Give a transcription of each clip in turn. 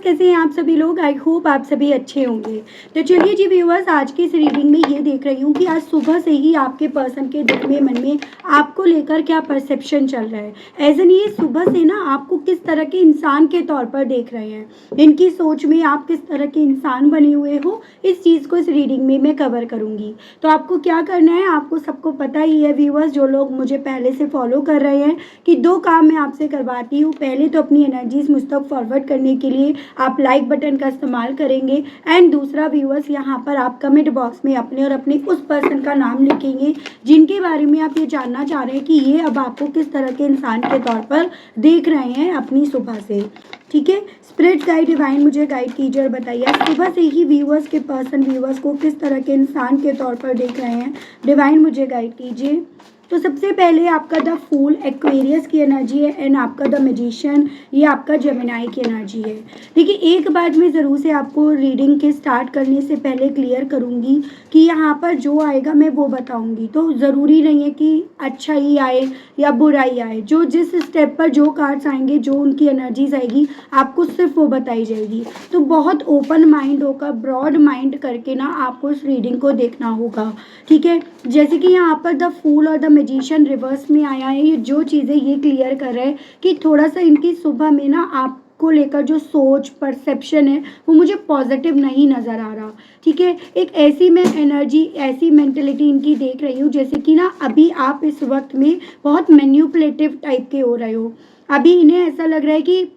कैसे हैं आप सभी लोग। आई होप आप सभी अच्छे होंगे। तो चलिए जी व्यूअर्स, आज की इस रीडिंग में ये देख रही हूँ कि आज सुबह से ही आपके पर्सन के दिल में, मन में आपको लेकर क्या परसेप्शन चल रहा है। एज एन ये सुबह से ना आपको किस तरह के इंसान के तौर पर देख रहे हैं, इनकी सोच में आप किस तरह के इंसान बने हुए हो, इस चीज़ को इस रीडिंग में मैं कवर करूँगी। तो आपको क्या करना है, आपको सबको पता ही है व्यूअर्स, जो लोग मुझे पहले से फॉलो कर रहे हैं, कि दो काम मैं आपसे करवाती हूँ। पहले तो अपनी एनर्जीज मुझ तक फॉरवर्ड करने के लिए आप लाइक बटन का इस्तेमाल करेंगे, एंड दूसरा व्यूअर्स यहाँ पर आप कमेंट बॉक्स में अपने और अपने उस पर्सन का नाम लिखेंगे जिनके बारे में आप ये जानना चाह रहे हैं कि ये अब आपको किस तरह के इंसान के तौर पर देख रहे हैं अपनी सुबह से। ठीक है, स्पिरिट गाइड डिवाइन मुझे गाइड कीजिए और बताइए सुबह से ही व्यूअर्स के पर्सन व्यूअर्स को किस तरह के इंसान के तौर पर देख रहे हैं। डिवाइन मुझे गाइड कीजिए। तो सबसे पहले आपका द फूल एक्वेरियस की एनर्जी है, एंड आपका द मैजिशियन ये आपका जेमिनाई की एनर्जी है। देखिए, एक बात मैं ज़रूर से आपको रीडिंग के स्टार्ट करने से पहले क्लियर करूँगी कि यहाँ पर जो आएगा मैं वो बताऊँगी। तो ज़रूरी नहीं है कि अच्छा ही आए या बुरा ही आए, जो जिस स्टेप पर जो कार्ड्स आएंगे, जो उनकी एनर्जीज आएगी, आपको सिर्फ वो बताई जाएगी। तो बहुत ओपन माइंड होकर, ब्रॉड माइंड करके ना आपको इस रीडिंग को देखना होगा। ठीक है, जैसे कि यहाँ पर द फूल और द मैजिशियन रिवर्स में आया है, ये जो चीज़ें ये क्लियर कर रहे हैं कि थोड़ा सा इनकी सुबह में ना आपको लेकर जो सोच परसेप्शन है वो मुझे पॉजिटिव नहीं नज़र आ रहा। ठीक है, एक ऐसी मैं एनर्जी, ऐसी मेंटलिटी इनकी देख रही हूँ जैसे कि ना अभी आप इस वक्त में बहुत मैन्युपुलेटिव टाइप के हो रहे हो। अभी इन्हें ऐसा लग रहा है कि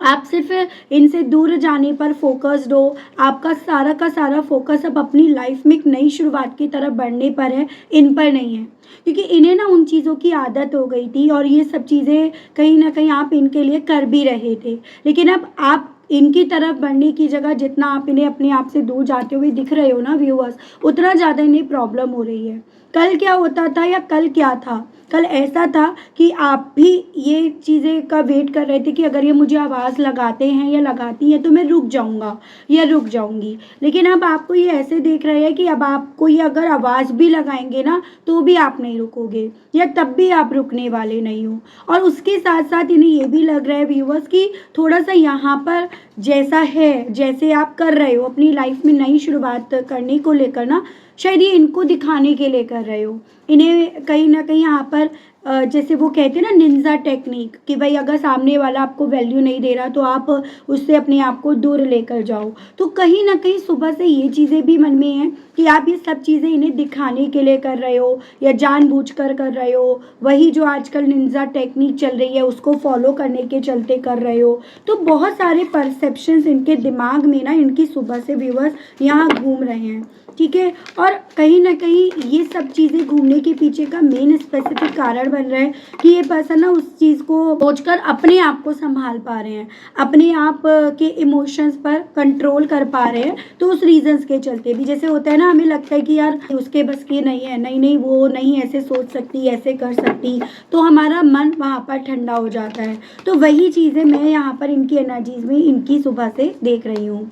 आप सिर्फ इनसे दूर जाने पर फोकस्ड हो, आपका सारा का सारा फोकस अब अपनी लाइफ में एक नई शुरुआत की तरफ बढ़ने पर है, इन पर नहीं है। क्योंकि इन्हें ना उन चीज़ों की आदत हो गई थी और ये सब चीज़ें कहीं ना कहीं आप इनके लिए कर भी रहे थे, लेकिन अब आप इनकी तरफ बढ़ने की जगह जितना आप इन्हें अपने आप से दूर जाते हुए दिख रहे हो ना व्यूअर्स, उतना ज़्यादा इन्हें प्रॉब्लम हो रही है। कल क्या होता था या कल क्या था, कल ऐसा था कि आप भी ये चीज़ें का वेट कर रहे थे कि अगर ये मुझे आवाज़ लगाते हैं या लगाती हैं तो मैं रुक जाऊंगा या रुक जाऊंगी, लेकिन अब आपको ये ऐसे देख रहे हैं कि अब आपको ये अगर आवाज़ भी लगाएंगे ना तो भी आप नहीं रुकोगे, या तब भी आप रुकने वाले नहीं हो। और उसके साथ साथ इन्हें ये भी लग रहा है व्यूअर्स कि थोड़ा सा यहाँ पर जैसा है, जैसे आप कर रहे हो अपनी लाइफ में नई शुरुआत करने को लेकर ना, शायद ये इनको दिखाने के लिए कर रहे हो। इन्हें कहीं ना कहीं यहाँ पर जैसे वो कहते हैं ना निंजा टेक्निक, कि भाई अगर सामने वाला आपको वैल्यू नहीं दे रहा तो आप उससे अपने आप को दूर लेकर जाओ। तो कहीं ना कहीं सुबह से ये चीज़ें भी मन में हैं कि आप ये सब चीज़ें इन्हें दिखाने के लिए कर रहे हो या जानबूझकर कर रहे हो, वही जो आजकल निंजा टेक्निक चल रही है उसको फॉलो करने के चलते कर रहे हो। तो बहुत सारे परसेप्शंस इनके दिमाग में ना, इनकी सुबह से व्यूअर्स यहाँ घूम रहे हैं। ठीक है, और कहीं ना कहीं ये सब चीज़ें घूमने के पीछे का मेन स्पेसिफिक कारण बन रहा है कि ये पर्सन ना उस चीज़ को सोचकर अपने आप को संभाल पा रहे हैं, अपने आप के इमोशंस पर कंट्रोल कर पा रहे हैं। तो उस रीजंस के चलते भी, जैसे होता है ना, हमें लगता है कि यार उसके बस की नहीं है, नहीं नहीं वो नहीं ऐसे सोच सकती, ऐसे कर सकती, तो हमारा मन वहाँ पर ठंडा हो जाता है। तो वही चीज़ें मैं यहाँ पर इनकी एनर्जीज में इनकी सुबह से देख रही हूँ।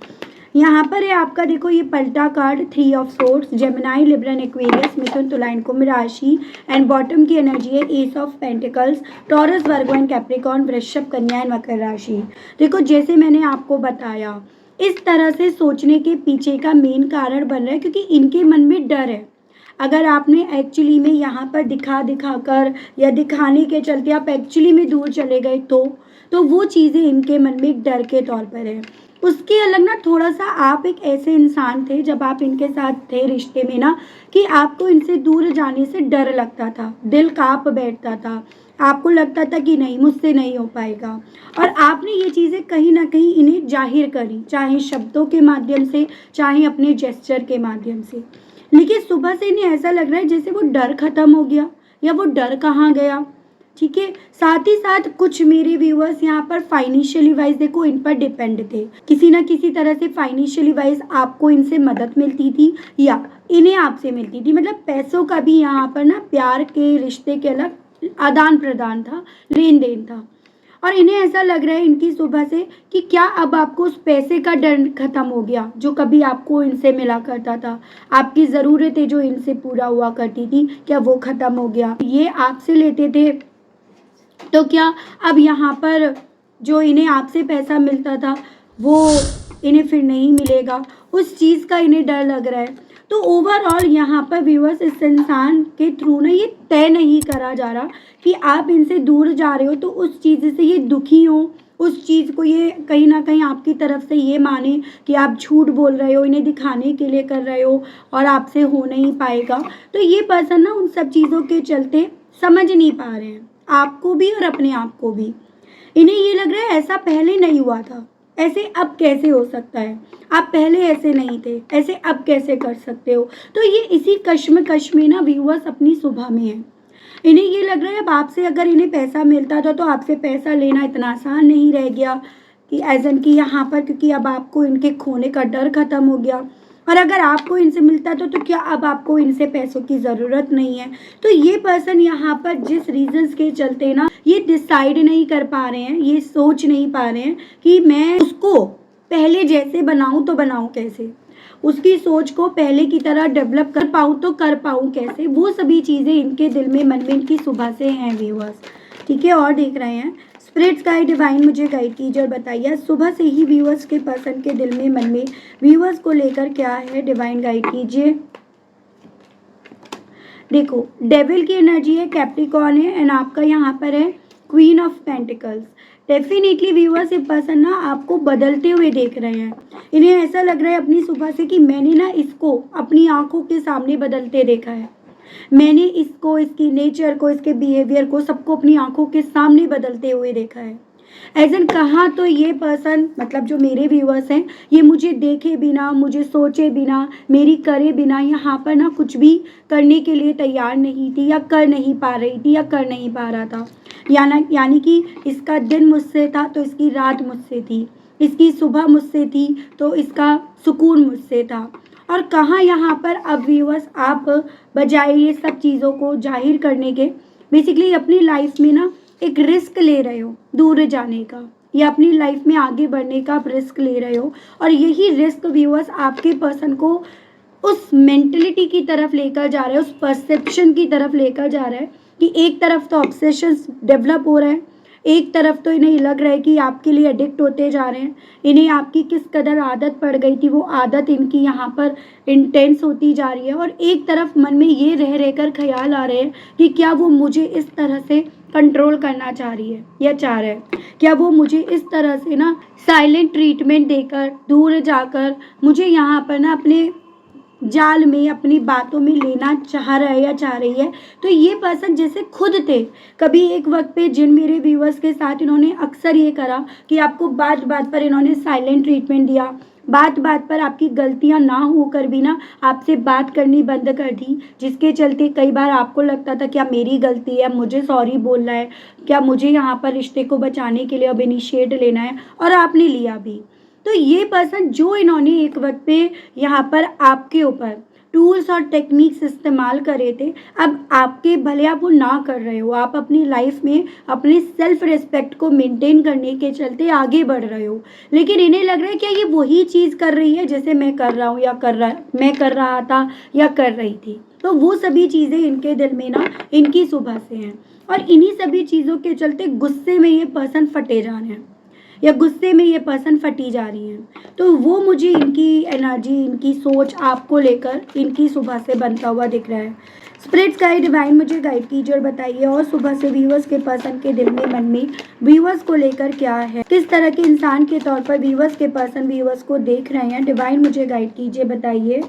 यहाँ पर है आपका, देखो ये पलटा card 3 of swords, Gemini, Libran, Aquarius, मिथुन, तुला, कुंभ राशि, एंड बॉटम की एनर्जी है ace of pentacles, Taurus, Virgo and Capricorn, वृषभ, कन्या एंड मकर राशि। देखो जैसे मैंने आपको बताया, इस तरह से सोचने के पीछे का मेन कारण बन रहा है क्योंकि इनके मन में डर है। अगर आपने एक्चुअली में यहाँ पर दिखाकर या दिखाने के चलते आप एक्चुअली में दूर चले गए तो वो चीज़ें इनके मन में एक डर के तौर पर है। उसके अलग ना थोड़ा सा आप एक ऐसे इंसान थे जब आप इनके साथ थे रिश्ते में ना, कि आपको इनसे दूर जाने से डर लगता था, दिल कांप बैठता था, आपको लगता था कि नहीं मुझसे नहीं हो पाएगा। और आपने ये चीज़ें कहीं ना कहीं इन्हें जाहिर करी, चाहे शब्दों के माध्यम से, चाहे अपने जेस्चर के माध्यम से। लेकिन सुबह से इन्हें ऐसा लग रहा है जैसे वो डर खत्म हो गया, या वो डर कहाँ गया। ठीक है, साथ ही साथ कुछ मेरे व्यूअर्स यहाँ पर फाइनेंशियली वाइज देखो इन पर डिपेंड थे, किसी ना किसी तरह से फाइनेंशियली वाइज आपको इनसे मदद मिलती थी या इन्हें आपसे मिलती थी। मतलब पैसों का भी यहाँ पर ना प्यार के रिश्ते के अलग आदान प्रदान था, लेन देन था। और इन्हें ऐसा लग रहा है इनकी सुबह से कि क्या अब आपको उस पैसे का डर खत्म हो गया जो कभी आपको इनसे मिला करता था, आपकी ज़रूरतें जो इनसे पूरा हुआ करती थी, क्या वो खत्म हो गया। ये आपसे लेते थे तो क्या अब यहाँ पर जो इन्हें आपसे पैसा मिलता था वो इन्हें फिर नहीं मिलेगा, उस चीज़ का इन्हें डर लग रहा है। तो ओवरऑल यहाँ पर व्यूअर्स इस इंसान के थ्रू ना ये तय नहीं करा जा रहा कि आप इनसे दूर जा रहे हो तो उस चीज़ से ये दुखी हो, उस चीज़ को ये कहीं ना कहीं आपकी तरफ से ये माने कि आप झूठ बोल रहे हो, इन्हें दिखाने के लिए कर रहे हो और आपसे हो नहीं पाएगा। तो ये पर्सन ना उन सब चीज़ों के चलते समझ नहीं पा रहे हैं, आपको भी और अपने आप को भी। इन्हें ये लग रहा है ऐसा पहले नहीं हुआ था, ऐसे अब कैसे हो सकता है, आप पहले ऐसे नहीं थे, ऐसे अब कैसे कर सकते हो। तो ये इसी कश्मकश में ना व्यूअर्स अपनी सुबह में है। इन्हें ये लग रहा है अब आपसे अगर इन्हें पैसा मिलता था तो आपसे पैसा लेना इतना आसान नहीं रह गया कि एज एन कि यहाँ पर, क्योंकि अब आपको इनके खोने का डर खत्म हो गया। और अगर आपको इनसे मिलता तो क्या अब आपको इनसे पैसों की ज़रूरत नहीं है। तो ये पर्सन यहाँ पर जिस रीजंस के चलते ना ये डिसाइड नहीं कर पा रहे हैं, ये सोच नहीं पा रहे हैं कि मैं उसको पहले जैसे बनाऊं तो बनाऊं कैसे, उसकी सोच को पहले की तरह डेवलप कर पाऊँ तो कर पाऊँ कैसे, वो सभी चीज़ें इनके दिल में मन में इनकी सुबह से हैं व्यूअर्स। ठीक है, और देख रहे हैं स्पिरिट्स गाइड डिवाइन मुझे गाइड कीजिए और बताइए सुबह से ही व्यूअर्स के पर्सन के दिल में मन में व्यूअर्स को लेकर क्या है, डिवाइन गाइड कीजिए। देखो डेविल की एनर्जी है, कैप्रिकॉर्न है एंड आपका यहाँ पर है queen of pentacles. Definitely viewers ये पर्सन ना आपको बदलते हुए देख रहे हैं। इन्हें ऐसा लग रहा है अपनी सुबह से कि मैंने ना इसको अपनी आंखों के सामने बदलते देखा है, मैंने इसको, इसकी नेचर को, इसके बिहेवियर को, सबको अपनी आंखों के सामने बदलते हुए देखा है। एज एन कहाँ तो ये पर्सन, मतलब जो मेरे व्यूअर्स हैं, ये मुझे देखे बिना, मुझे सोचे बिना, मेरी करे बिना यहाँ पर ना कुछ भी करने के लिए तैयार नहीं थी या कर नहीं पा रही थी या कर नहीं पा रहा था। यानी कि इसका दिन मुझसे था तो इसकी रात मुझसे थी, इसकी सुबह मुझसे थी तो इसका सुकून मुझसे था। और कहाँ यहाँ पर अब व्यूअर्स आप बजाय ये सब चीज़ों को जाहिर करने के बेसिकली अपनी लाइफ में ना एक रिस्क ले रहे हो दूर जाने का, या अपनी लाइफ में आगे बढ़ने का आप रिस्क ले रहे हो। और यही रिस्क व्यूअर्स आपके पर्सन को उस मेंटलिटी की तरफ लेकर जा रहा है, उस परसेप्शन की तरफ लेकर जा रहा है कि एक तरफ तो ऑब्सेशन डेवलप हो रहा है, एक तरफ तो इन्हें लग रहा है कि आपके लिए एडिक्ट होते जा रहे हैं, इन्हें आपकी किस कदर आदत पड़ गई थी वो आदत इनकी यहाँ पर इंटेंस होती जा रही है। और एक तरफ मन में ये रह रहकर ख्याल आ रहे हैं कि क्या वो मुझे इस तरह से कंट्रोल करना चाह रही है या चाह रहा है, क्या वो मुझे इस तरह से ना साइलेंट ट्रीटमेंट देकर दूर जाकर मुझे यहाँ पर ना अपने जाल में, अपनी बातों में लेना चाह रहा है या चाह रही है। तो ये पर्सन जैसे खुद थे कभी एक वक्त पे, जिन मेरे व्यूअर्स के साथ इन्होंने अक्सर ये करा कि आपको बात बात पर इन्होंने साइलेंट ट्रीटमेंट दिया, बात बात पर आपकी गलतियां ना होकर भी ना आपसे बात करनी बंद कर दी, जिसके चलते कई बार आपको लगता था क्या मेरी गलती है, मुझे सॉरी बोलना है, क्या मुझे यहाँ पर रिश्ते को बचाने के लिए अब इनिशिएट लेना है, और आपने लिया भी। तो ये पर्सन जो इन्होंने एक वक्त पे यहाँ पर आपके ऊपर टूल्स और टेक्निक्स इस्तेमाल करे थे, अब आपके भले आप वो ना कर रहे हो, आप अपनी लाइफ में अपने सेल्फ रिस्पेक्ट को मेंटेन करने के चलते आगे बढ़ रहे हो, लेकिन इन्हें लग रहा है क्या ये वही चीज़ कर रही है जैसे मैं कर रहा हूँ या मैं कर रहा था या कर रही थी। तो वो सभी चीज़ें इनके दिल में ना इनकी सुबह से हैं, और इन्हीं सभी चीज़ों के चलते गुस्से में ये पर्सन फटे जा रहे हैं या गुस्से में ये पर्सन फटी जा रही हैं। तो वो मुझे इनकी एनर्जी, इनकी सोच आपको लेकर इनकी सुबह से बनता हुआ दिख रहा है। स्पिरिट्स गाइड डिवाइन मुझे गाइड कीजिए और बताइए और सुबह से व्यूअर्स के पर्सन के दिल में मन में व्यूअर्स को लेकर क्या है, किस तरह के इंसान के तौर पर व्यूअर्स के पर्सन व्यूअर्स को देख रहे हैं। डिवाइन मुझे गाइड कीजिए, बताइए।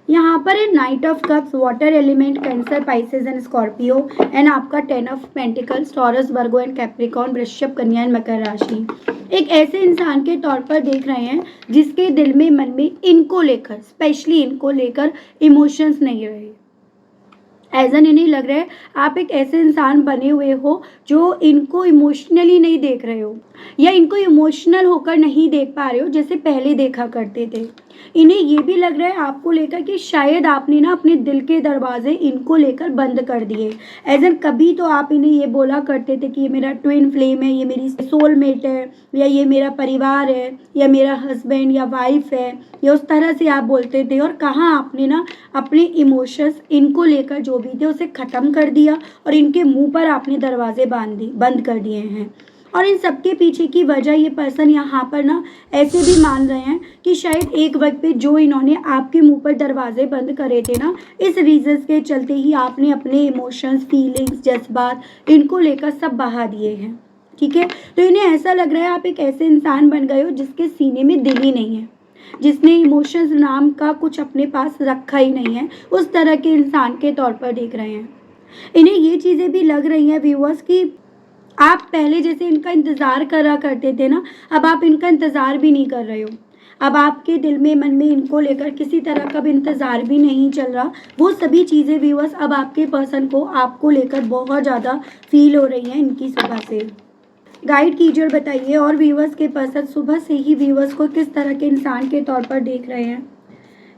यहाँ पर है night of cups, water element, cancer, Pisces and Scorpio and आपका 10 of pentacles, Taurus, Virgo and Capricorn, वृषभ, कन्या एंड मकर राशि। एक ऐसे इंसान के तौर पर देख रहे हैं जिसके दिल में मन में इनको लेकर, स्पेशली इनको लेकर इमोशंस नहीं रहे। एज एन इन्हें लग रहा है आप एक ऐसे इंसान बने हुए हो जो इनको इमोशनली नहीं देख रहे हो या इनको इमोशनल होकर नहीं देख पा रहे हो जैसे पहले देखा करते थे। इन्हें ये भी लग रहा है आपको लेकर कि शायद आपने ना अपने दिल के दरवाजे इनको लेकर बंद कर दिए। एज एन कभी तो आप इन्हें ये बोला करते थे कि ये मेरा ट्विन फ्लेम है, ये मेरी सोलमेट है, या ये मेरा परिवार है, या मेरा हस्बैंड या वाइफ है, या उस तरह से आप बोलते थे। और कहाँ आपने ना अपने इमोशंस इनको लेकर जो भी थे उसे ख़त्म कर दिया और इनके मुंह पर आपने दरवाजे बंद कर दिए हैं। और इन सबके पीछे की वजह ये पर्सन यहाँ पर ना ऐसे भी मान रहे हैं कि शायद एक वक्त पे जो इन्होंने आपके मुंह पर दरवाजे बंद करे थे ना, इस रीजन के चलते ही आपने अपने इमोशंस, फीलिंग्स, जज्बात इनको लेकर सब बहा दिए हैं। ठीक है, तो इन्हें ऐसा लग रहा है आप एक ऐसे इंसान बन गए हो जिसके सीने में दिल ही नहीं है, जिसने इमोशंस नाम का कुछ अपने पास रखा ही नहीं है, उस तरह के इंसान के तौर पर देख रहे हैं। इन्हें ये चीज़ें भी लग रही हैं व्यूअर्स कि आप पहले जैसे इनका इंतज़ार करा करते थे ना, अब आप इनका इंतज़ार भी नहीं कर रहे हो। अब आपके दिल में, मन में इनको लेकर किसी तरह का भी इंतज़ार भी नहीं चल रहा। वो सभी चीज़ें व्यूअर्स अब आपके पर्सन को आपको लेकर बहुत ज़्यादा फील हो रही हैं इनकी सुबह से। गाइड कीजिए और बताइए, और व्यूअर्स के पर्सन सुबह से ही व्यूअर्स को किस तरह के इंसान के तौर पर देख रहे हैं।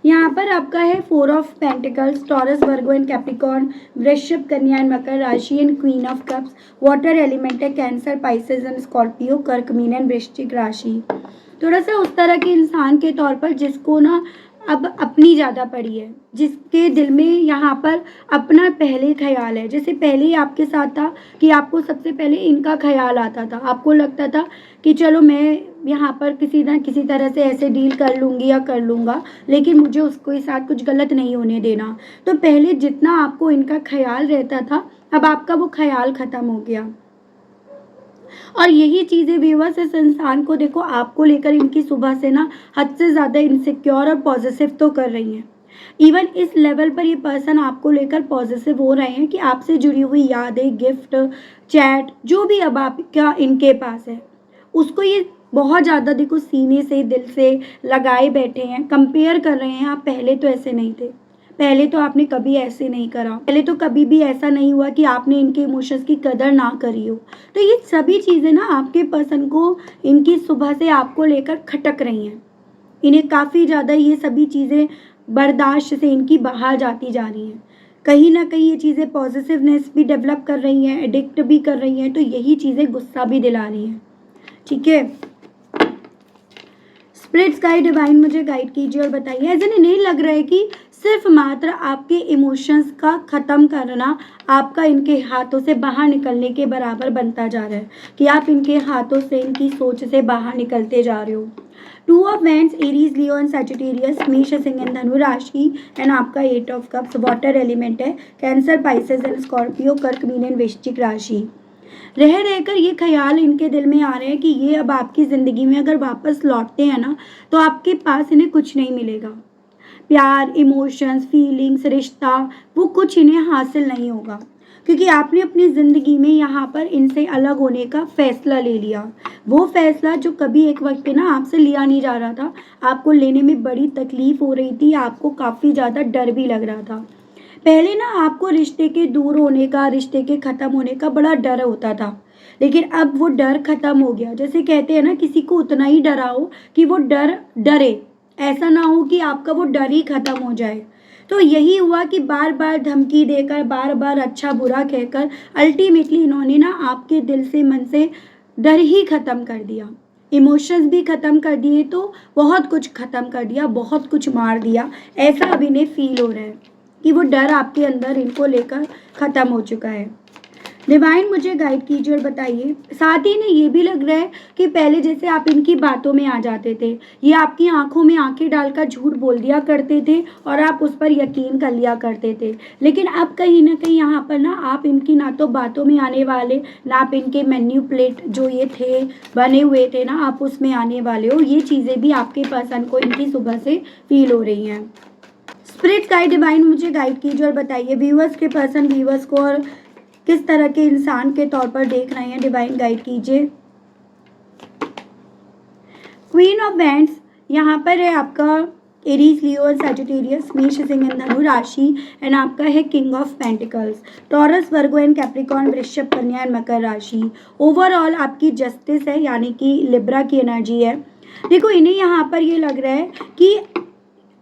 यहाँ पर आपका है 4 of pentacles, Taurus, Virgo and Capricorn, वृषभ, कन्या एंड मकर राशि and queen of cups, water element है कैंसर, पाइसेस एंड स्कॉर्पियो, कर्क, मीन एंड वृश्चिक राशि। थोड़ा सा उस तरह के इंसान के तौर पर जिसको ना अब अपनी ज़्यादा पड़ी है, जिसके दिल में यहाँ पर अपना पहले ख्याल है। जैसे पहले ही आपके साथ था कि आपको सबसे पहले इनका ख्याल आता था, आपको लगता था कि चलो मैं यहाँ पर किसी ना किसी तरह से ऐसे डील कर लूँगी या कर लूँगा, लेकिन मुझे उसके साथ कुछ गलत नहीं होने देना। तो पहले जितना आपको इनका ख्याल रहता था, अब आपका वो ख्याल ख़त्म हो गया। और यही चीज़ें व्यूअर्स इस इंसान को देखो आपको लेकर इनकी सुबह से ना हद से ज़्यादा इनसिक्योर और पॉजिटिव तो कर रही हैं। इवन इस लेवल पर ये पर्सन आपको लेकर पॉजिटिव हो रहे हैं कि आपसे जुड़ी हुई यादें, गिफ्ट, चैट, जो भी अब आपका इनके पास है, उसको ये बहुत ज़्यादा देखो सीने से, दिल से लगाए बैठे हैं, कंपेयर कर रहे हैं। आप पहले तो ऐसे नहीं थे, पहले तो आपने कभी ऐसे नहीं करा, पहले तो कभी भी ऐसा नहीं हुआ कि आपने इनके इमोशंस की कदर ना करी हो। तो ये सभी चीज़ें ना आपके पर्सन को इनकी सुबह से आपको लेकर खटक रही हैं। इन्हें काफ़ी ज़्यादा ये सभी चीज़ें बर्दाश्त से इनकी बाहर जाती जा रही हैं। कहीं ना कहीं ये चीज़ें पॉजिटिवनेस भी डेवलप कर रही हैं, एडिक्ट भी कर रही हैं, तो यही चीज़ें गुस्सा भी दिला रही हैं। ठीक है, स्पिरिट्स गाइड डिवाइन मुझे गाइड कीजिए और बताइए, ऐसा नहीं लग रहा है कि सिर्फ मात्र आपके इमोशंस का ख़त्म करना आपका इनके हाथों से बाहर निकलने के बराबर बनता जा रहा है, कि आप इनके हाथों से, इनकी सोच से बाहर निकलते जा रहे हो। 2 of wands, Aries, Leo and Sagittarius, मेष, सिंह एंड धनु राशि एंड आपका 8 ऑफ कप्स, वाटर एलिमेंट है कैंसर, पाइसेस एंड स्कॉर्पियो, कर्क, मीन एंड वृश्चिक राशि। रह रहकर ये ख्याल इनके दिल में आ रहे हैं कि ये अब आपकी ज़िंदगी में अगर वापस लौटते हैं ना, तो आपके पास इन्हें कुछ नहीं मिलेगा। प्यार, इमोशंस, फीलिंग्स, रिश्ता, वो कुछ इन्हें हासिल नहीं होगा, क्योंकि आपने अपनी ज़िंदगी में यहाँ पर इनसे अलग होने का फ़ैसला ले लिया। वो फ़ैसला जो कभी एक वक्त पे ना आपसे लिया नहीं जा रहा था, आपको लेने में बड़ी तकलीफ़ हो रही थी, आपको काफ़ी ज़्यादा डर भी लग रहा था। पहले ना आपको रिश्ते के दूर होने का, रिश्ते के ख़त्म होने का बड़ा डर होता था, लेकिन अब वो डर ख़त्म हो गया। जैसे कहते हैं ना, किसी को उतना ही डराओ कि वो डरे, ऐसा ना हो कि आपका वो डर ही ख़त्म हो जाए। तो यही हुआ कि बार बार धमकी देकर, बार बार अच्छा बुरा कहकर अल्टीमेटली इन्होंने ना आपके दिल से, मन से डर ही ख़त्म कर दिया। इमोशंस भी ख़त्म कर दिए, तो बहुत कुछ ख़त्म कर दिया, बहुत कुछ मार दिया। ऐसा अब इन्हें फील हो रहा है कि वो डर आपके अंदर इनको लेकर ख़त्म हो चुका है। डिवाइन मुझे गाइड कीजिए और बताइए, साथ ही इन्हें ये भी लग रहा है कि पहले जैसे आप इनकी बातों में आ जाते थे, ये आपकी आंखों में आंखें डालकर झूठ बोल दिया करते थे और आप उस पर यकीन कर लिया करते थे, लेकिन अब कहीं ना कहीं यहाँ पर ना आप इनकी ना तो बातों में आने वाले, ना आप इनके मैन्युपुलेट जो ये थे, बने हुए थे ना, आप उसमें आने वाले हो। ये चीज़ें भी आपके पर्सन को इनकी सुबह से फील हो रही हैं। स्पिरिट गाइड डिवाइन मुझे गाइड कीजिए और बताइए, व्यूअर्स के पर्सन व्यूअर्स को और किस तरह के इंसान के तौर पर देख रहे हैं, डिवाइन गाइड कीजिए। क्वीन ऑफ वैंड्स यहाँ पर है आपका एरीज, लियो, सैजिटेरियस, मेष, सिंह एंड धनु राशि एंड आपका है king of pentacles, Taurus, Virgo and Capricorn, वृषभ, कन्या एंड मकर राशि। ओवरऑल आपकी जस्टिस है, यानी कि लिब्रा की एनर्जी है। देखो, इन्हें यहाँ पर ये लग रहा है कि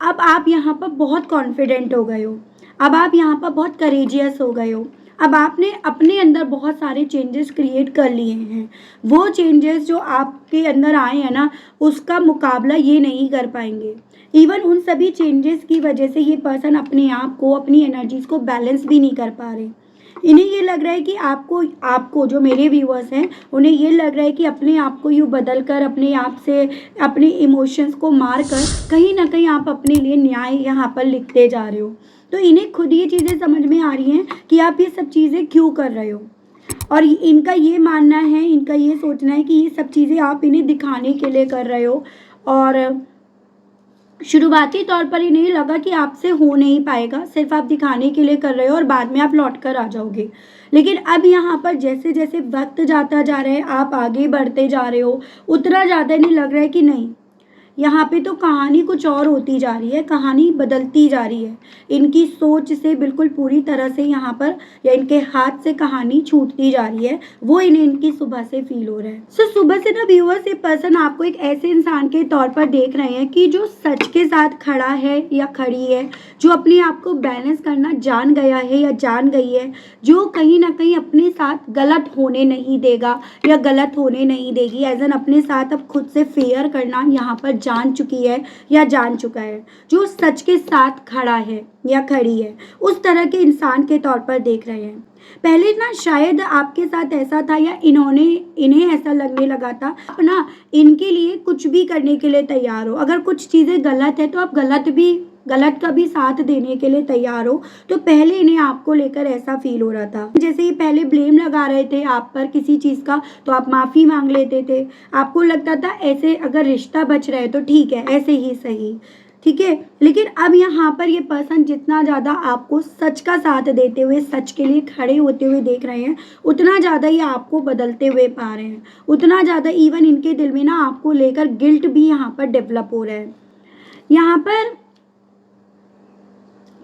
अब आप यहाँ पर बहुत कॉन्फिडेंट हो गए हो, अब आप यहाँ पर बहुत करेजियस हो गए हो, अब आपने अपने अंदर बहुत सारे चेंजेस क्रिएट कर लिए हैं। वो चेंजेस जो आपके अंदर आए हैं ना, उसका मुकाबला ये नहीं कर पाएंगे। इवन उन सभी चेंजेस की वजह से ये पर्सन अपने आप को, अपनी एनर्जीज को बैलेंस भी नहीं कर पा रहे। इन्हें ये लग रहा है कि आपको आपको जो मेरे व्यूअर्स हैं उन्हें ये लग रहा है कि अपने आप को यूँ बदल कर, अपने आप से अपने इमोशंस को मार कर कहीं ना कहीं आप अपने लिए न्याय यहाँ पर लिखते जा रहे हो। तो इन्हें खुद ये चीज़ें समझ में आ रही हैं कि आप ये सब चीज़ें क्यों कर रहे हो। और इनका ये मानना है, इनका ये सोचना है कि ये सब चीज़ें आप इन्हें दिखाने के लिए कर रहे हो। और शुरुआती तौर पर इन्हें लगा कि आपसे हो नहीं पाएगा, सिर्फ आप दिखाने के लिए कर रहे हो और बाद में आप लौट कर आ जाओगे। लेकिन अब यहाँ पर जैसे जैसे वक्त जाता जा रहा है, आप आगे बढ़ते जा रहे हो, उतना ज़्यादा इन्हें लग रहा है कि नहीं, यहाँ पे तो कहानी कुछ और होती जा रही है, कहानी बदलती जा रही है। इनकी सोच से बिल्कुल पूरी तरह से यहाँ पर या इनके हाथ से कहानी छूटती जा रही है, वो इन्हें इनकी सुबह से फील हो रहा है। सो सुबह से ना व्यूअर्स, ये पर्सन आपको एक ऐसे इंसान के तौर पर देख रहे हैं कि जो सच के साथ खड़ा है या खड़ी है, जो अपने आप को बैलेंस करना जान गया है या जान गई है, जो कहीं ना कहीं अपने साथ गलत होने नहीं देगा या गलत होने नहीं देगी, एज एन अपने साथ अब खुद से फेयर करना यहाँ पर जान चुकी है या जान चुका है, जो सच के साथ खड़ा है या खड़ी है, उस तरह के इंसान के तौर पर देख रहे हैं। पहले ना शायद आपके साथ ऐसा था या इन्हें ऐसा लगने लगा था आप ना इनके लिए कुछ भी करने के लिए तैयार हो। अगर कुछ चीज़ें गलत है तो आप गलत का भी साथ देने के लिए तैयार हो। तो पहले इन्हें आपको लेकर ऐसा फील हो रहा था, जैसे ये पहले ब्लेम लगा रहे थे आप पर किसी चीज़ का, तो आप माफ़ी मांग लेते थे। आपको लगता था ऐसे अगर रिश्ता बच रहा है तो ठीक है, ऐसे ही सही, ठीक है। लेकिन अब यहाँ पर ये पर्सन जितना ज़्यादा आपको सच का साथ देते हुए, सच के लिए खड़े होते हुए देख रहे हैं, उतना ज़्यादा ये आपको बदलते हुए पा रहे हैं, उतना ज़्यादा इवन इनके दिल में ना आपको लेकर गिल्ट भी यहाँ पर डेवलप हो रहा है। यहाँ पर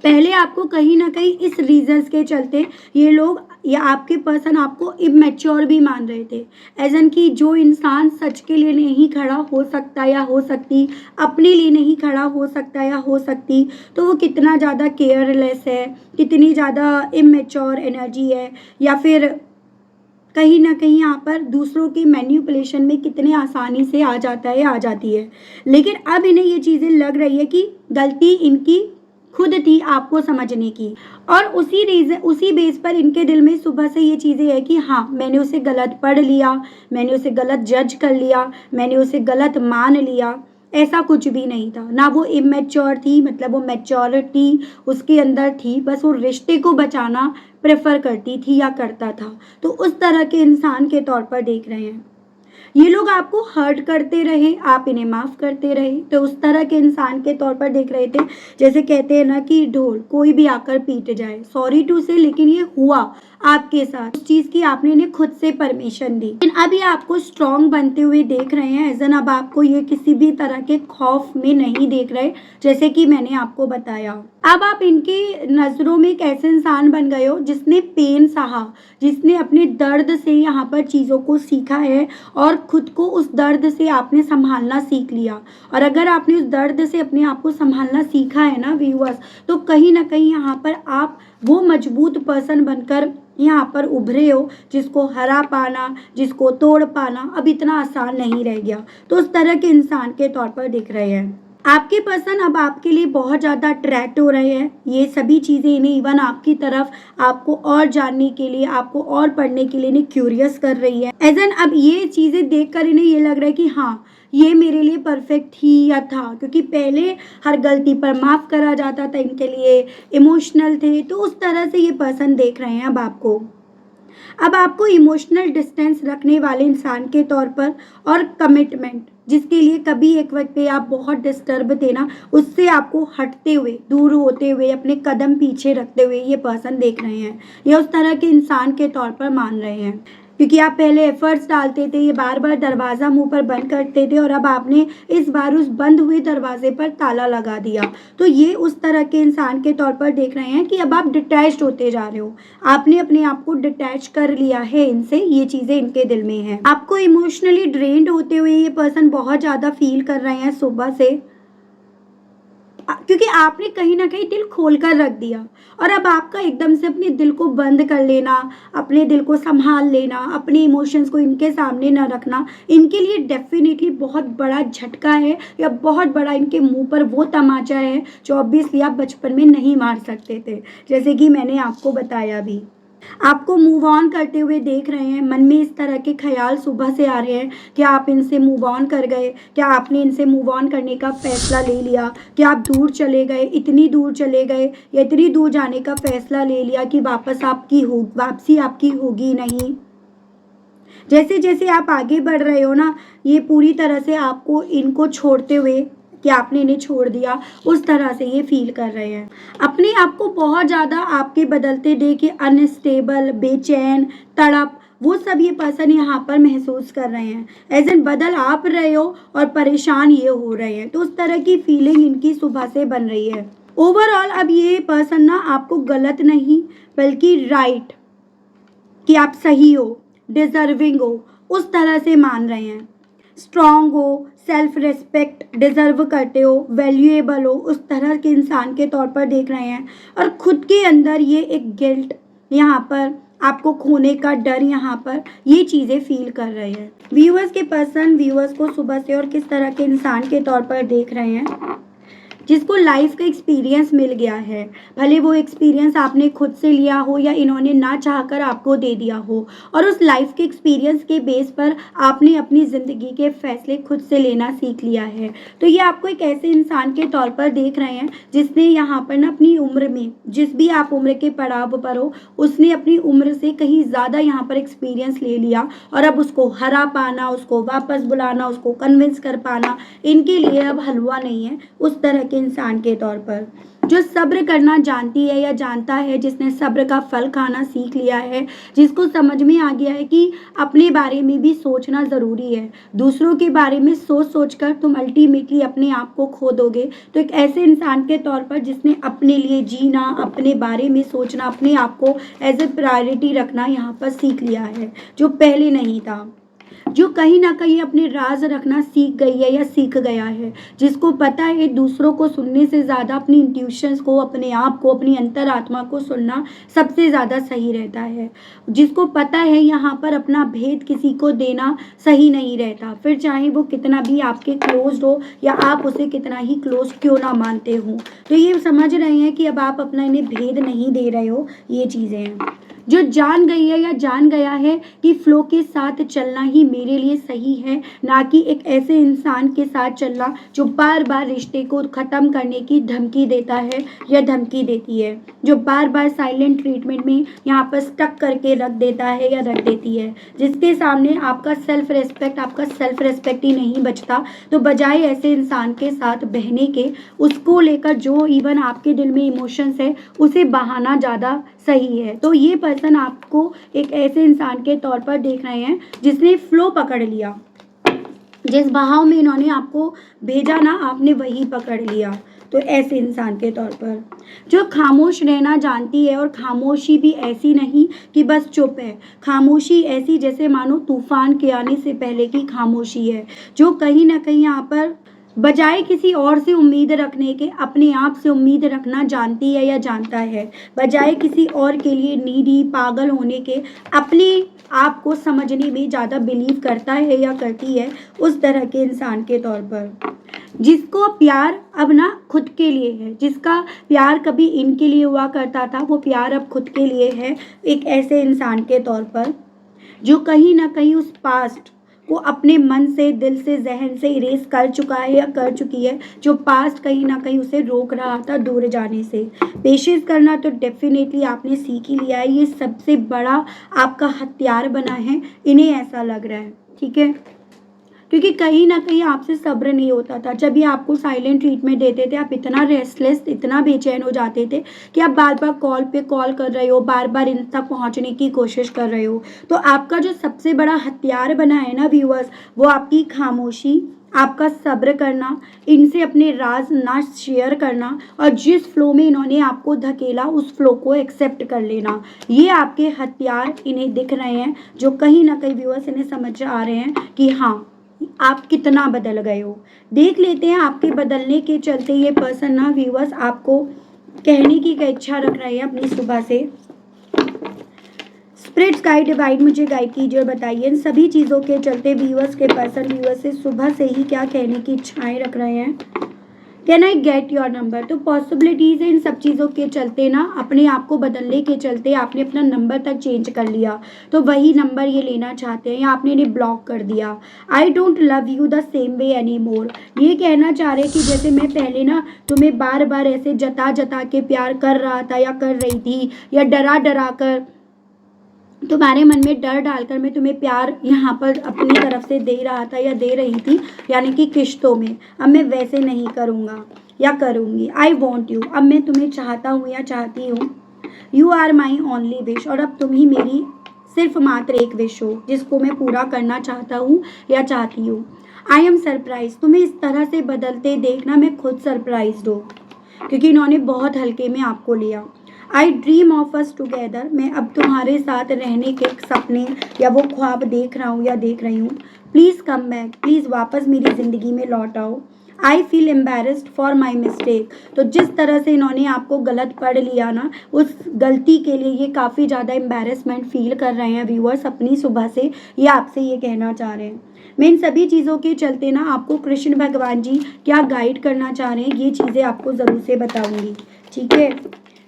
पहले आपको कहीं ना कहीं इस रीजंस के चलते ये लोग या आपके पर्सन आपको इमेच्योर भी मान रहे थे, एज एन कि जो इंसान सच के लिए नहीं खड़ा हो सकता या हो सकती, अपने लिए नहीं खड़ा हो सकता या हो सकती, तो वो कितना ज़्यादा केयरलेस है, कितनी ज़्यादा इमेच्योर एनर्जी है, या फिर कहीं ना कहीं यहाँ पर दूसरों की मैनिपुलेशन में कितने आसानी से आ जाता है, आ जाती है। लेकिन अब इन्हें ये चीज़ें लग रही है कि गलती इनकी खुद थी आपको समझने की, और उसी बेस पर इनके दिल में सुबह से ये चीज़ें है कि हाँ, मैंने उसे गलत पढ़ लिया, मैंने उसे गलत जज कर लिया, मैंने उसे गलत मान लिया। ऐसा कुछ भी नहीं था, ना वो इमेच्योर थी, मतलब वो मैच्योरिटी उसके अंदर थी, बस वो रिश्ते को बचाना प्रेफर करती थी या करता था। तो उस तरह के इंसान के तौर पर देख रहे हैं। ये लोग आपको हर्ट करते रहे, आप इन्हें माफ़ करते रहे, तो उस तरह के इंसान के तौर पर देख रहे थे। जैसे कहते हैं ना कि ढोल कोई भी आकर पीट जाए, सॉरी टू से, लेकिन ये हुआ आपके साथ, उस चीज़ की आपने इन्हें खुद से परमिशन दी। लेकिन अब ये आपको स्ट्रॉन्ग बनते हुए देख रहे हैं, एज एन अब आपको ये किसी भी तरह के खौफ में नहीं देख रहे, जैसे कि मैंने आपको बताया। अब आप इनकी नज़रों में एक ऐसे इंसान बन गए हो जिसने पेन सहा, जिसने अपने दर्द से यहाँ पर चीज़ों को सीखा है और खुद को उस दर्द से आपने संभालना सीख लिया। और अगर आपने उस दर्द से अपने आप को संभालना सीखा है ना व्यूअर्स, तो कहीं ना कहीं यहाँ पर आप वो मजबूत पर्सन बनकर यहाँ पर उभरे हो, जिसको हरा पाना, जिसको तोड़ पाना अब इतना आसान नहीं रह गया। तो उस तरह के इंसान के तौर पर दिख रहे हैं। आपके पर्सन अब आपके लिए बहुत ज़्यादा अट्रैक्ट हो रहे हैं। ये सभी चीज़ें इन्हें इवन आपकी तरफ आपको और जानने के लिए, आपको और पढ़ने के लिए इन्हें क्यूरियस कर रही है। एज एन अब ये चीज़ें देखकर इन्हें ये लग रहा है कि हाँ, ये मेरे लिए परफेक्ट ही या था, क्योंकि पहले हर गलती पर माफ़ करा जाता था, इनके लिए इमोशनल थे। तो उस तरह से ये पर्सन देख रहे हैं अब आपको इमोशनल डिस्टेंस रखने वाले इंसान के तौर पर, और कमिटमेंट जिसके लिए कभी एक वक्त पे आप बहुत डिस्टर्ब थे ना, उससे आपको हटते हुए, दूर होते हुए, अपने कदम पीछे रखते हुए ये पर्सन देख रहे हैं। ये उस तरह के इंसान के तौर पर मान रहे हैं, क्योंकि आप पहले एफर्ट्स डालते थे, ये बार बार दरवाज़ा मुंह पर बंद करते थे, और अब आपने इस बार उस बंद हुए दरवाजे पर ताला लगा दिया। तो ये उस तरह के इंसान के तौर पर देख रहे हैं कि अब आप डिटैच्ड होते जा रहे हो, आपने अपने आप को डिटैच कर लिया है इनसे, ये चीज़ें इनके दिल में है। आपको इमोशनली ड्रेन्ड होते हुए ये पर्सन बहुत ज़्यादा फील कर रहे हैं सुबह से, क्योंकि आपने कहीं ना कहीं दिल खोल कर रख दिया, और अब आपका एकदम से अपने दिल को बंद कर लेना, अपने दिल को संभाल लेना, अपने इमोशंस को इनके सामने न रखना, इनके लिए डेफिनेटली बहुत बड़ा झटका है, या बहुत बड़ा इनके मुंह पर वो तमाचा है जो ऑब्वियसली आप बचपन में नहीं मार सकते थे, जैसे कि मैंने आपको बताया भी। आपको मूव ऑन करते हुए देख रहे हैं। मन में इस तरह के ख्याल सुबह से आ रहे हैं कि आप इनसे मूव ऑन कर गए, क्या आपने इनसे मूव ऑन करने का फ़ैसला ले लिया, क्या आप दूर चले गए, इतनी दूर चले गए या इतनी दूर जाने का फ़ैसला ले लिया कि वापसी आपकी होगी नहीं। जैसे जैसे आप आगे बढ़ रहे हो ना, ये पूरी तरह से आपको इनको छोड़ते हुए कि आपने इन्हें छोड़ दिया, उस तरह से ये फील कर रहे हैं। अपने आप को बहुत ज़्यादा आपके बदलते देख के अनस्टेबल, बेचैन, तड़प, वो सब ये पर्सन यहाँ पर महसूस कर रहे हैं। एज़ इन बदल आप रहे हो और परेशान ये हो रहे हैं, तो उस तरह की फीलिंग इनकी सुबह से बन रही है। ओवरऑल अब ये पर्सन ना आपको गलत नहीं बल्कि राइट, कि आप सही हो, डिज़र्विंग हो, उस तरह से मान रहे हैं। स्ट्रॉन्ग हो, सेल्फ रिस्पेक्ट डिज़र्व करते हो, वैल्यूएबल हो, उस तरह के इंसान के तौर पर देख रहे हैं। और खुद के अंदर ये एक गिल्ट, यहाँ पर आपको खोने का डर, यहाँ पर ये चीज़ें फील कर रहे हैं। व्यूअर्स के पर्सन व्यूअर्स को सुबह से और किस तरह के इंसान के तौर पर देख रहे हैं, जिसको लाइफ का एक्सपीरियंस मिल गया है। भले वो एक्सपीरियंस आपने खुद से लिया हो या इन्होंने ना चाहकर आपको दे दिया हो, और उस लाइफ के एक्सपीरियंस के बेस पर आपने अपनी ज़िंदगी के फैसले खुद से लेना सीख लिया है। तो ये आपको एक ऐसे इंसान के तौर पर देख रहे हैं जिसने यहाँ पर ना अपनी उम्र में, जिस भी आप उम्र के पड़ाव पर हो, उसने अपनी उम्र से कहीं ज़्यादा यहाँ पर एक्सपीरियंस ले लिया, और अब उसको हरा पाना, उसको वापस बुलाना, उसको कन्विंस कर पाना इनके लिए अब हलवा नहीं है। उस तरह के इंसान के तौर पर जो सब्र करना जानती है या जानता है, जिसने सब्र का फल खाना सीख लिया है, जिसको समझ में आ गया है कि अपने बारे में भी सोचना ज़रूरी है। दूसरों के बारे में सोच कर तुम अल्टीमेटली अपने आप को खो दोगे। तो एक ऐसे इंसान के तौर पर जिसने अपने लिए जीना, अपने बारे में सोचना, अपने आप को एज ए प्रायोरिटी रखना यहाँ पर सीख लिया है, जो पहले नहीं था। जो कहीं ना कहीं अपने राज रखना सीख गई है या सीख गया है, जिसको पता है दूसरों को सुनने से ज़्यादा अपनी इंट्यूशंस को, अपने आप को, अपनी अंतरात्मा को सुनना सबसे ज़्यादा सही रहता है। जिसको पता है यहाँ पर अपना भेद किसी को देना सही नहीं रहता, फिर चाहे वो कितना भी आपके क्लोज हो या आप उसे कितना ही क्लोज क्यों ना मानते हो। तो ये समझ रहे हैं कि अब आप अपना इन्हें भेद नहीं दे रहे हो, ये चीज़ें हैं। जो जान गई है या जान गया है कि फ्लो के साथ चलना ही मेरे लिए सही है, ना कि एक ऐसे इंसान के साथ चलना जो बार बार रिश्ते को ख़त्म करने की धमकी देता है या धमकी देती है, जो बार बार साइलेंट ट्रीटमेंट में यहाँ पर स्टक करके रख देता है या रख देती है, जिसके सामने आपका सेल्फ रिस्पेक्ट ही नहीं बचता। तो बजाय ऐसे इंसान के साथ बहने के, उसको लेकर जो इवन आपके दिल में इमोशंस है उसे बहाना ज़्यादा सही है। तो ये पर्सन आपको एक ऐसे इंसान के तौर पर देख रहे हैं जिसने फ्लो पकड़ लिया, जिस बहाव में इन्होंने आपको भेजा ना, आपने वही पकड़ लिया। तो ऐसे इंसान के तौर पर जो खामोश रहना जानती है, और खामोशी भी ऐसी नहीं कि बस चुप है, खामोशी ऐसी जैसे मानो तूफान के आने से पहले की खामोशी है, जो कहीं ना कहीं यहाँ पर बजाय किसी और से उम्मीद रखने के अपने आप से उम्मीद रखना जानती है या जानता है, बजाय किसी और के लिए नीडी पागल होने के अपने आप को समझने में ज़्यादा बिलीव करता है या करती है। उस तरह के इंसान के तौर पर जिसको प्यार अब ना खुद के लिए है, जिसका प्यार कभी इनके लिए हुआ करता था, वो प्यार अब खुद के लिए है। एक ऐसे इंसान के तौर पर जो कहीं ना कहीं उस पास्ट को अपने मन से, दिल से, जहन से इरेज कर चुका है या कर चुकी है, जो पास्ट कहीं ना कहीं उसे रोक रहा था दूर जाने से। पेशेंस करना तो डेफिनेटली आपने सीख ही लिया है, ये सबसे बड़ा आपका हथियार बना है, इन्हें ऐसा लग रहा है, ठीक है। क्योंकि कहीं ना कहीं आपसे सब्र नहीं होता था। जब ये आपको साइलेंट ट्रीटमेंट देते थे, आप इतना रेस्टलेस, इतना बेचैन हो जाते थे कि आप बार बार कॉल पे कॉल कर रहे हो, बार बार इन तक पहुंचने की कोशिश कर रहे हो। तो आपका जो सबसे बड़ा हथियार बना है ना व्यूअर्स, वो आपकी खामोशी, आपका सब्र करना, इनसे अपने राज ना शेयर करना, और जिस फ्लो में इन्होंने आपको धकेला उस फ्लो को एक्सेप्ट कर लेना। ये आपके हथियार इन्हें दिख रहे हैं, जो कहीं ना कहीं व्यूअर्स इन्हें समझ आ रहे हैं कि हाँ, आप कितना बदल गए हो। देख लेते हैं आपके बदलने के चलते ये पर्सन ना व्यूअर्स आपको कहने की इच्छा रख रहे हैं अपनी सुबह से। स्पिरिट्स गाइड डिवाइड मुझे गाइड कीजिए और बताइए इन सभी चीज़ों के चलते व्यूअर्स के पर्सन व्यूअर्स से सुबह से ही क्या कहने की इच्छाएं रख रहे हैं। Can I get your number. तो पॉसिबिलिटीज़ है इन सब चीज़ों के चलते ना, अपने आप को बदलने के चलते आपने अपना नंबर तक चेंज कर लिया, तो वही नंबर ये लेना चाहते हैं या आपने इन्हें ब्लॉक कर दिया। I don't love you the same way any more. ये कहना चाह रहे कि जैसे मैं पहले ना तुम्हें बार बार ऐसे जता जता के प्यार कर रहा था या कर रही थी, या डरा डरा कर तुम्हारे मन में डर डालकर मैं तुम्हें प्यार यहाँ पर अपनी तरफ से दे रहा था या दे रही थी, यानी कि किश्तों में, अब मैं वैसे नहीं करूँगा या करूँगी। आई वॉन्ट यू, अब मैं तुम्हें चाहता हूँ या चाहती हूँ। You are my only wish, और अब तुम ही मेरी सिर्फ मात्र एक विश हो जिसको मैं पूरा करना चाहता हूँ या चाहती हूँ। आई एम सरप्राइज, तुम्हें इस तरह से बदलते देखना मैं खुद सरप्राइज हूँ, क्योंकि इन्होंने बहुत हल्के में आपको लिया। आई ड्रीम ऑफ अस टुगेदर, मैं अब तुम्हारे साथ रहने के सपने या वो ख्वाब देख रहा हूँ या देख रही हूँ। प्लीज़ कम बैक, प्लीज़ वापस मेरी ज़िंदगी में लौट आओ। I feel embarrassed for my mistake, तो जिस तरह से इन्होंने आपको गलत पढ़ लिया ना, उस गलती के लिए ये काफ़ी ज़्यादा एम्बेरसमेंट फील कर रहे हैं व्यूअर्स अपनी सुबह से, ये आपसे ये कहना चाह रहे हैं। मैं इन सभी चीज़ों के चलते ना आपको कृष्ण भगवान जी क्या गाइड करना चाह रहे हैं, ये चीज़ें आपको ज़रूर से बताऊँगी, ठीक है।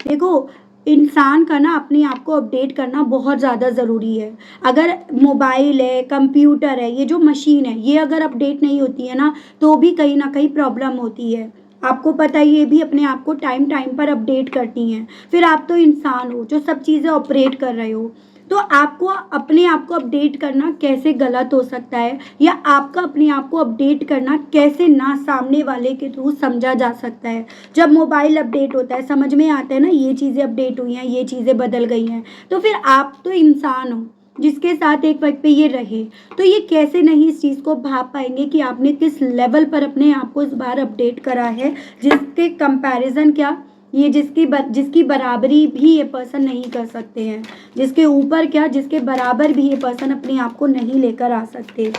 देखो, इंसान का ना अपने आप को अपडेट करना बहुत ज़्यादा ज़रूरी है। अगर मोबाइल है, कंप्यूटर है, ये जो मशीन है, ये अगर अपडेट नहीं होती है ना, तो भी कहीं ना कहीं प्रॉब्लम होती है। आपको पता है, ये भी अपने आप को टाइम टाइम पर अपडेट करती हैं। फिर आप तो इंसान हो जो सब चीज़ें ऑपरेट कर रहे हो, तो आपको अपने आप को अपडेट करना कैसे गलत हो सकता है, या आपका अपने आप को अपडेट करना कैसे ना सामने वाले के थ्रू समझा जा सकता है। जब मोबाइल अपडेट होता है समझ में आता है ना, ये चीज़ें अपडेट हुई हैं, ये चीज़ें बदल गई हैं, तो फिर आप तो इंसान हो जिसके साथ एक वक्त पे ये रहे, तो ये कैसे नहीं इस चीज़ को भाप पाएंगे कि आपने किस लेवल पर अपने आप को इस बार अपडेट करा है, जिसके कंपैरिजन क्या, ये जिसकी बराबरी भी ये पर्सन नहीं कर सकते हैं, जिसके ऊपर क्या, जिसके बराबर भी ये पर्सन अपने आप को नहीं लेकर आ सकते।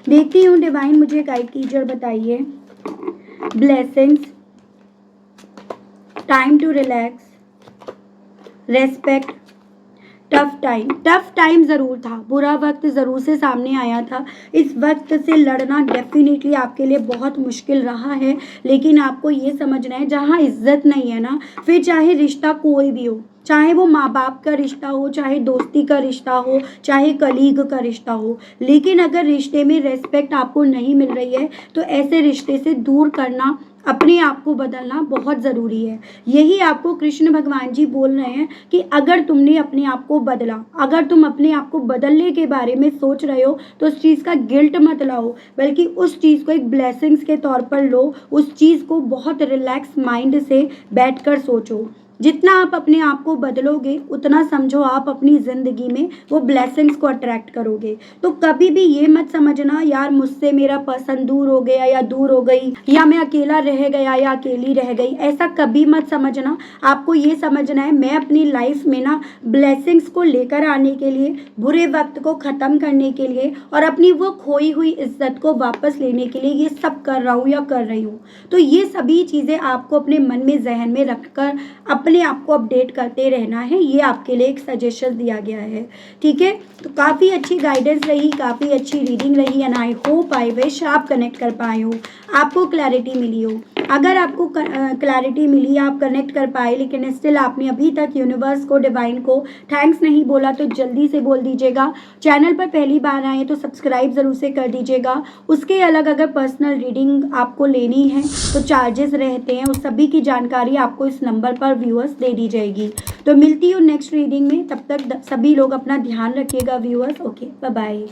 देखती हूँ डिवाइन मुझे गाइड कीजिए और बताइए। Blessings, time to relax, respect, tough time ज़रूर था, बुरा वक्त ज़रूर से सामने आया था। इस वक्त से लड़ना डेफिनेटली आपके लिए बहुत मुश्किल रहा है, लेकिन आपको ये समझना है जहाँ इज्जत नहीं है ना, फिर चाहे रिश्ता कोई भी हो, चाहे वो माँ बाप का रिश्ता हो, चाहे दोस्ती का रिश्ता हो, चाहे कलीग का रिश्ता हो, लेकिन अगर रिश्ते में रेस्पेक्ट आपको नहीं मिल रही है तो ऐसे रिश्ते से दूर करना, अपने आप को बदलना बहुत ज़रूरी है। यही आपको कृष्ण भगवान जी बोल रहे हैं कि अगर तुमने अपने आप को बदला, अगर तुम अपने आप को बदलने के बारे में सोच रहे हो, तो उस चीज़ का गिल्ट मत लाओ, बल्कि उस चीज़ को एक ब्लेसिंग्स के तौर पर लो। उस चीज़ को बहुत रिलैक्स माइंड से बैठकर सोचो। जितना आप अपने आप को बदलोगे उतना समझो आप अपनी ज़िंदगी में वो ब्लेसिंग्स को अट्रैक्ट करोगे। तो कभी भी ये मत समझना यार मुझसे मेरा पर्सन दूर हो गया या दूर हो गई, या मैं अकेला रह गया या अकेली रह गई, ऐसा कभी मत समझना। आपको ये समझना है मैं अपनी लाइफ में ना ब्लेसिंग्स को लेकर आने के लिए, बुरे वक्त को ख़त्म करने के लिए और अपनी वो खोई हुई इज्जत को वापस लेने के लिए ये सब कर रहा हूँ या कर रही हूँ। तो ये सभी चीज़ें आपको अपने मन में, जहन में रखकर अपने आप को अपडेट करते रहना है। ये आपके लिए एक सजेशन दिया गया है, ठीक है। तो काफ़ी अच्छी गाइडेंस रही, काफ़ी अच्छी रीडिंग रही, and I hope, I wish आप कनेक्ट कर पाए हो, आपको क्लैरिटी मिली हो। अगर आपको क्लैरिटी मिली, आप कनेक्ट कर पाए, लेकिन स्टिल आपने अभी तक यूनिवर्स को, डिवाइन को थैंक्स नहीं बोला, तो जल्दी से बोल दीजिएगा। चैनल पर पहली बार आए तो सब्सक्राइब ज़रूर से कर दीजिएगा। उसके अलग अगर पर्सनल रीडिंग आपको लेनी है तो चार्जेस रहते हैं, उस सभी की जानकारी आपको इस नंबर पर व्यूअर्स दे दी जाएगी। तो मिलती हूँ नेक्स्ट रीडिंग में, तब तक सभी लोग अपना ध्यान रखिएगा व्यूअर्स। Okay, bye bye.